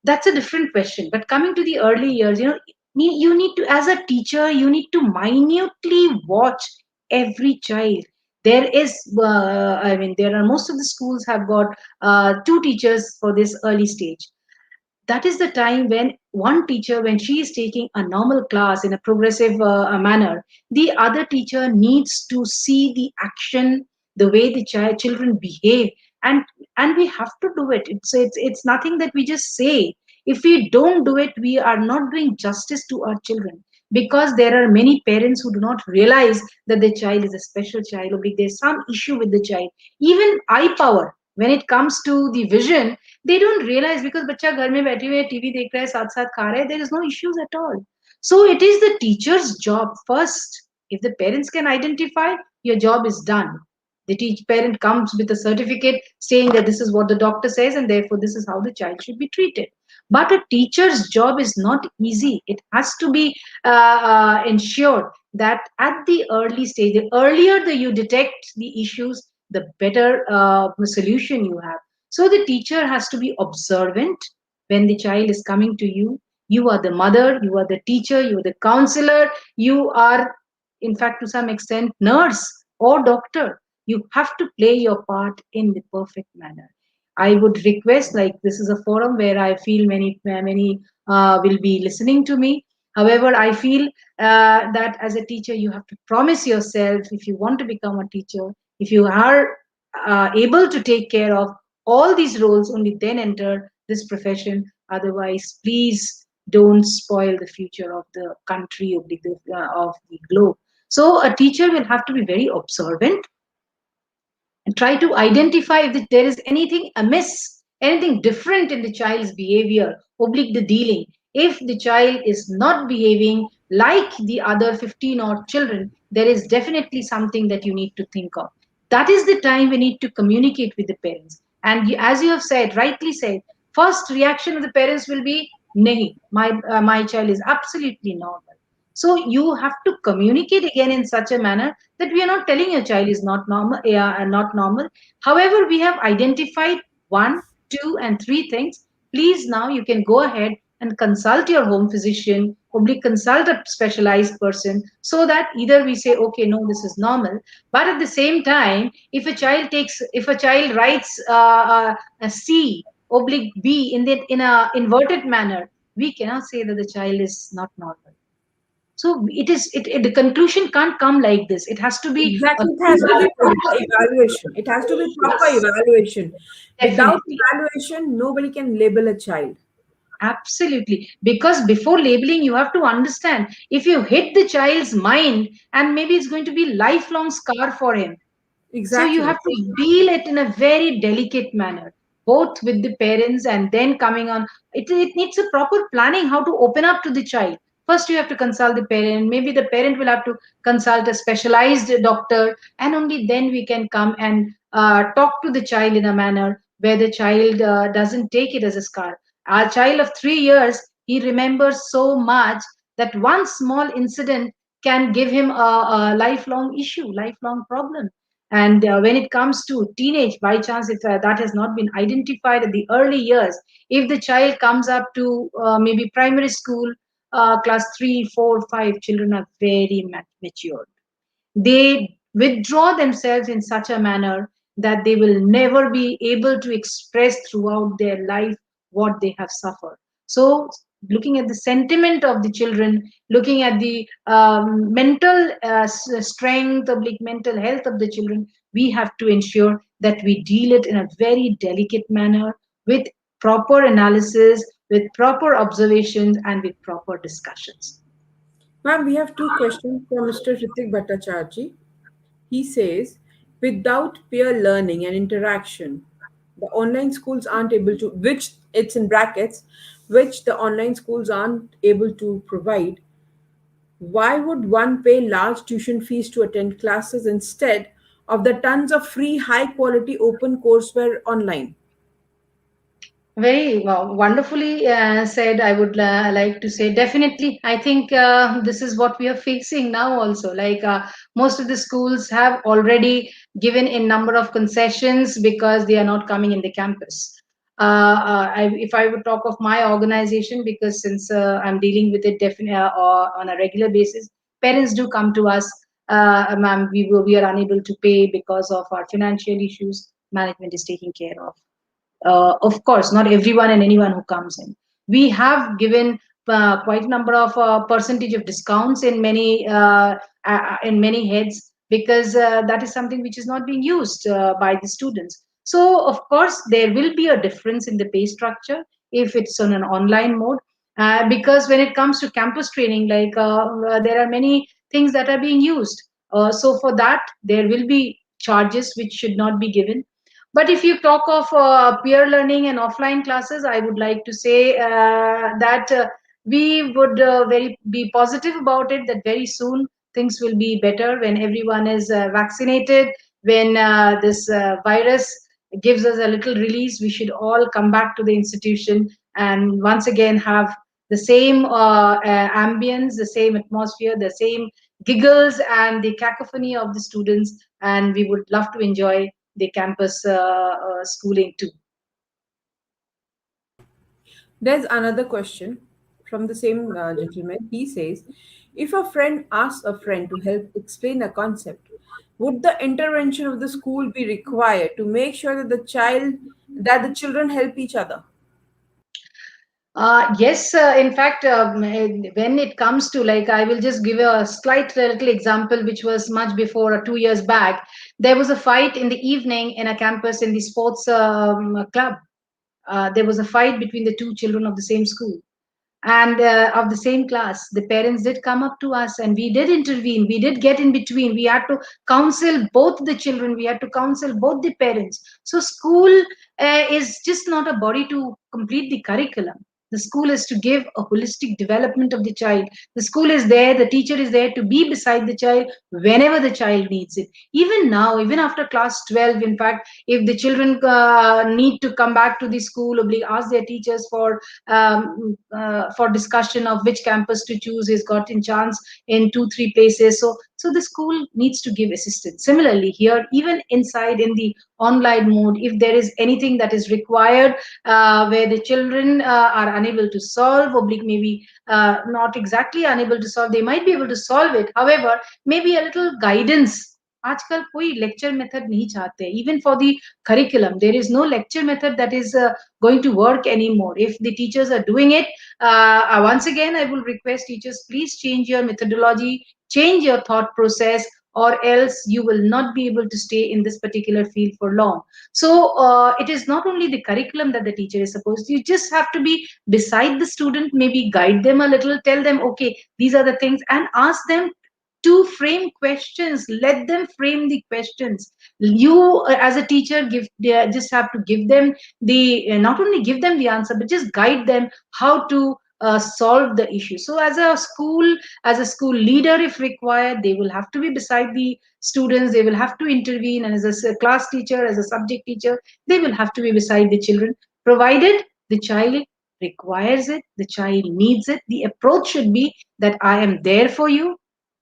That's a different question. But coming to the early years, you need to, as a teacher, you need to minutely watch every child. There is I mean, there are, most of the schools have got two teachers for this early stage. That is the time when one teacher, when she is taking a normal class in a progressive manner, the other teacher needs to see the action, the way the children behave. And we have to do it. It's nothing that we just say. If we don't do it, we are not doing justice to our children, because there are many parents who do not realize that their child is a special child, or if there's some issue with the child. Even eye power, when it comes to the vision, they don't realize, because बच्चा घर में बैठे हुए TV देख रहा है, साथ साथ खा रहा है, there is no issues at all. So it is the teacher's job first. If the parents can identify, your job is done. The parent comes with a certificate saying that this is what the doctor says, and therefore this is how the child should be treated. But a teacher's job is not easy. It has to be ensured that at the early stage, the earlier that you detect the issues, the better solution you have. So the teacher has to be observant when the child is coming to you. You are the mother, you are the teacher, you are the counselor, you are, in fact, to some extent, nurse or doctor. You have to play your part in the perfect manner. I would request, like, this is a forum where I feel many will be listening to me. However, I feel that as a teacher, you have to promise yourself, if you want to become a teacher, if you are able to take care of all these roles, only then enter this profession. Otherwise, please don't spoil the future of the country, of the globe. So a teacher will have to be very observant and try to identify if there is anything amiss, anything different in the child's behavior, oblique the dealing. If the child is not behaving like the other 15 odd children, there is definitely something that you need to think of. That is the time we need to communicate with the parents. And as you have said, rightly said, first reaction of the parents will be, nahi, my child is absolutely normal. So you have to communicate again in such a manner that we are not telling your child is not normal, not normal. However, we have identified one, two, and three things. Please, now you can go ahead and consult your home physician, probably consult a specialized person, so that either we say, okay, no, this is normal. But at the same time, if a child writes a C oblique B in a inverted manner, we cannot say that the child is not normal. So the conclusion can't come like this. It has to be a Exactly, it has to be proper evaluation. It has to be proper yes, evaluation. Without definitely. evaluation, nobody can label a child. Absolutely. Because before labeling, you have to understand if you hit the child's mind, and maybe it's going to be lifelong scar for him. So you Exactly. have to deal it in a very delicate manner, both with the parents and then coming on. It needs a proper planning how to open up to the child. First, you have to consult the parent. Maybe the parent will have to consult a specialized doctor, and only then we can come and talk to the child in a manner where the child doesn't take it as a scar. Our child of 3 years, he remembers so much that one small incident can give him a lifelong issue, lifelong problem. And when it comes to teenage, by chance, if that has not been identified in the early years, if the child comes up to maybe primary school, class 3, 4, 5, children are very mature. They withdraw themselves in such a manner that they will never be able to express throughout their life what they have suffered. So, looking at the sentiment of the children, looking at the mental strength of like mental health of the children, we have to ensure that we deal it in a very delicate manner with proper analysis, with proper observations, and with proper discussions. Ma'am, we have two questions from Mr. Ritik Bhattacharya. He says, without peer learning and interaction, the online schools aren't able to, which it's in brackets, which the online schools aren't able to provide, why would one pay large tuition fees to attend classes instead of the tons of free, high quality open courseware online? Very well, wonderfully said. I would like to say definitely. I think this is what we are facing now also. Like most of the schools have already given a number of concessions because they are not coming in the campus. If I would talk of my organization, because since I'm dealing with it on a regular basis, parents do come to us. Ma'am, we are unable to pay because of our financial issues. Management is taking care of. Of course, not everyone and anyone who comes in. We have given quite a number of percentage of discounts in many heads, because that is something which is not being used by the students. So of course there will be a difference in the pay structure if it's on an online mode, because when it comes to campus training, like there are many things that are being used. So for that there will be charges which should not be given. But if you talk of peer learning and offline classes, I would like to say that we would very be positive about it. That very soon things will be better when everyone is vaccinated. When this virus gives us a little release, we should all come back to the institution and once again have the same ambience, the same atmosphere, the same giggles and the cacophony of the students, and we would love to enjoy the campus schooling too. There's another question from the same gentleman. He says, if a friend asks a friend to help explain a concept, would the intervention of the school be required to make sure that the children help each other? Yes, in fact, when it comes to, like, I will just give a slight little example, which was much before 2 years back. There was a fight in the evening in a campus in the sports club. There was a fight between the two children of the same school and of the same class. The parents did come up to us and we did intervene. We did get in between. We had to counsel both the children. We had to counsel both the parents. So school is just not a body to complete the curriculum. The school is to give a holistic development of the child. The school is there, the teacher is there to be beside the child whenever the child needs it. Even now, even after class 12, in fact, if the children need to come back to the school, or ask their teachers for discussion of which campus to choose, is got in chance in 2 3 places. So the school needs to give assistance. Similarly here, even inside in the online mode, if there is anything that is required where the children are unable to solve, oblique maybe not exactly unable to solve, they might be able to solve it, however maybe a little guidance. आजकल कोई lecture method नहीं चाहते. Even for the curriculum, there is no lecture method that is going to work anymore. If the teachers are doing it, once again I will request teachers, please change your methodology, change your thought process. or else you will not be able to stay in this particular field for long. So it is not only the curriculum that the teacher is supposed to, you just have to be beside the student, maybe guide them a little, tell them, okay, these are the things, and ask them to frame questions. Let them frame the questions. You as a teacher just have to give them the not only give them the answer, but just guide them how to solve the issue. So as a school leader, if required, they will have to be beside the students, they will have to intervene, and as a class teacher, as a subject teacher, they will have to be beside the children, provided the child requires it, the child needs it. The approach should be that I am there for you,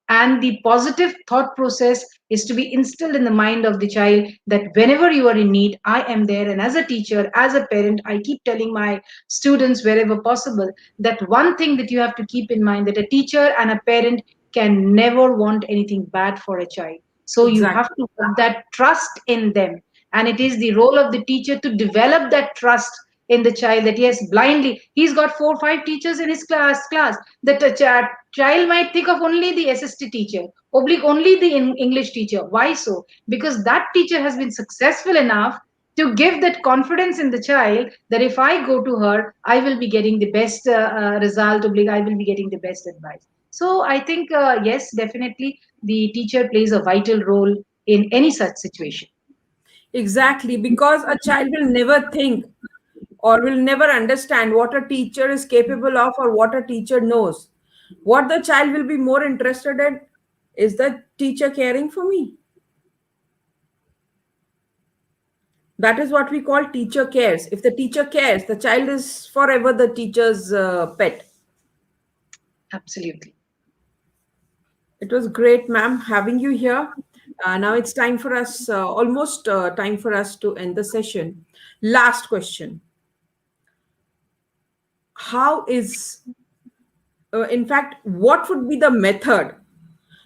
and the positive thought process is to be instilled in the mind of the child that whenever you are in need, I am there. And as a teacher, as a parent, I keep telling my students wherever possible that one thing that you have to keep in mind, that a teacher and a parent can never want anything bad for a child. So you have Exactly. to put that trust in them, and it is the role of the teacher to develop that trust in the child, that yes, blindly he's got 4 or 5 teachers in his class, that a child might think of only the SST teacher, oblique only the English teacher. Why so? Because that teacher has been successful enough to give that confidence in the child that if I go to her, I will be getting the best result, oblique, I will be getting the best advice. So I think, yes, definitely the teacher plays a vital role in any such situation. Exactly, because a child will never think or will never understand what a teacher is capable of or what a teacher knows. What the child will be more interested in is the teacher caring for me. That is what we call teacher cares. If the teacher cares, the child is forever the teacher's pet. Absolutely. It was great, ma'am, having you here. Now it's time for us, almost time for us to end the session. Last question. How is, in fact, what would be the method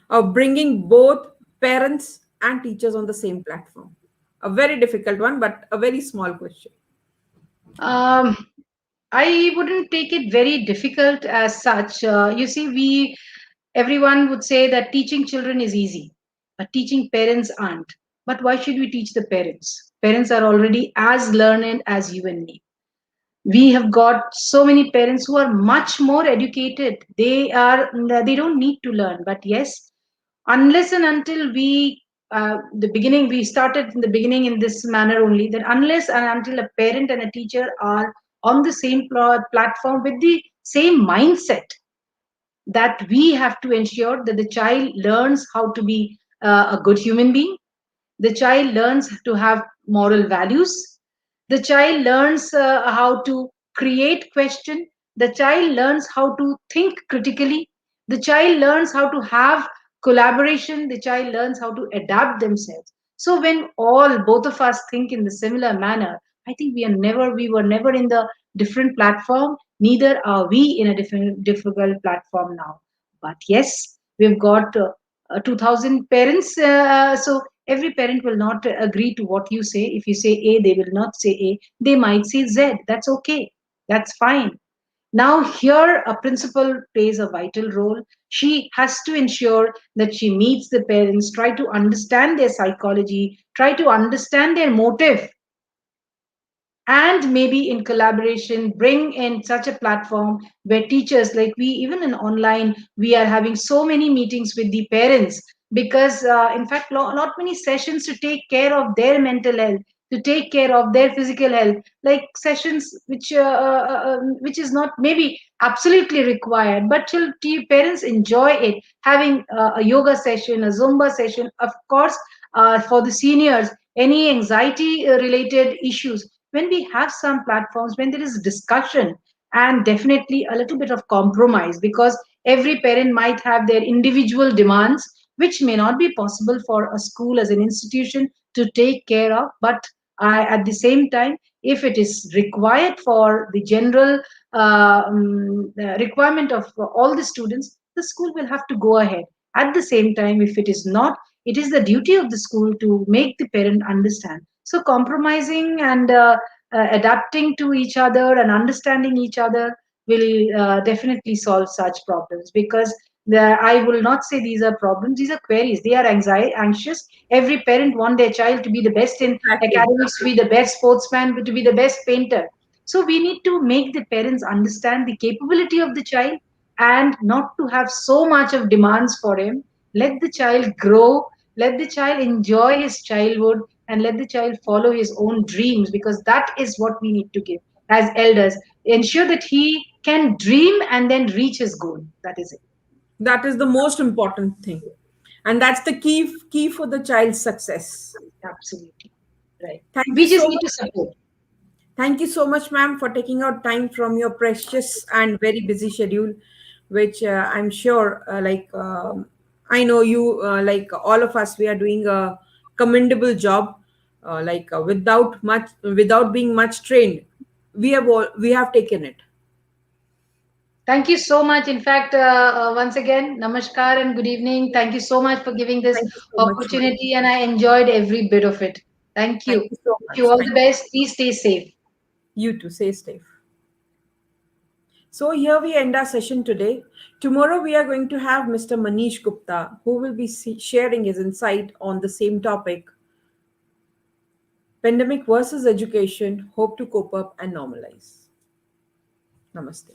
of bringing both parents and teachers on the same platform? A very difficult one, but a very small question. Um, I wouldn't take it very difficult as such. You see, everyone would say that teaching children is easy, but teaching parents aren't. But why should we teach the parents? Parents are already as learned as you and me. We have got so many parents who are much more educated. They don't need to learn. But yes, unless and until the beginning we started in the beginning in this manner only, that unless and until a parent and a teacher are on the same platform with the same mindset, that we have to ensure that the child learns how to be a good human being, the child learns to have moral values, the child learns how to create question, the child learns how to think critically, the child learns how to have collaboration, the child learns how to adapt themselves. So when all both of us think in the similar manner, I think we were never in the different platform, neither are we in a different difficult platform now. But yes, we've got 2000 parents, so every parent will not agree to what you say. If you say A, they will not say A, they might say Z. That's okay, that's fine. Now here a principal plays a vital role. She has to ensure that she meets the parents, try to understand their psychology, try to understand their motive, and maybe in collaboration bring in such a platform where teachers, like we, even in online, we are having so many meetings with the parents, because in fact not many sessions to take care of their mental health, to take care of their physical health, like sessions which is not maybe absolutely required, but till parents enjoy it, having a yoga session, a zumba session, of course, for the seniors, any anxiety related issues, when we have some platforms, when there is discussion and definitely a little bit of compromise, because every parent might have their individual demands which may not be possible for a school as an institution to take care of. But at the same time, if it is required for the general requirement of all the students, the school will have to go ahead. At the same time, if it is not, it is the duty of the school to make the parent understand. So compromising and adapting to each other and understanding each other will definitely solve such problems, because I will not say these are problems, these are queries. They are anxious. Every parent want their child to be the best in Exactly. academics, to be the best sportsman, to be the best painter. So we need to make the parents understand the capability of the child and not to have so much of demands for him. Let the child grow, let the child enjoy his childhood, and let the child follow his own dreams, because that is what we need to give as elders. Ensure that he can dream and then reach his goal. That is it. That is the most important thing. And that's the key for the child's success. Absolutely. Right. Thank you We just so need to much. support. Thank you so much, ma'am, for taking out time from your precious and very busy schedule, which I'm sure, I know you, like all of us, we are doing a commendable job, without being much trained. We have taken it. Thank you so much. In fact, once again, namaskar and good evening. Thank you so much for giving this Thank you so much, ma'am. opportunity, and I enjoyed every bit of it. Thank you. Thank you so Wish you much. all the Thank best. Please stay safe. you too. Stay safe. So here we end our session today. Tomorrow we are going to have Mr. Manish Gupta, who will be sharing his insight on the same topic: pandemic versus education, hope to cope up and normalize. Namaste.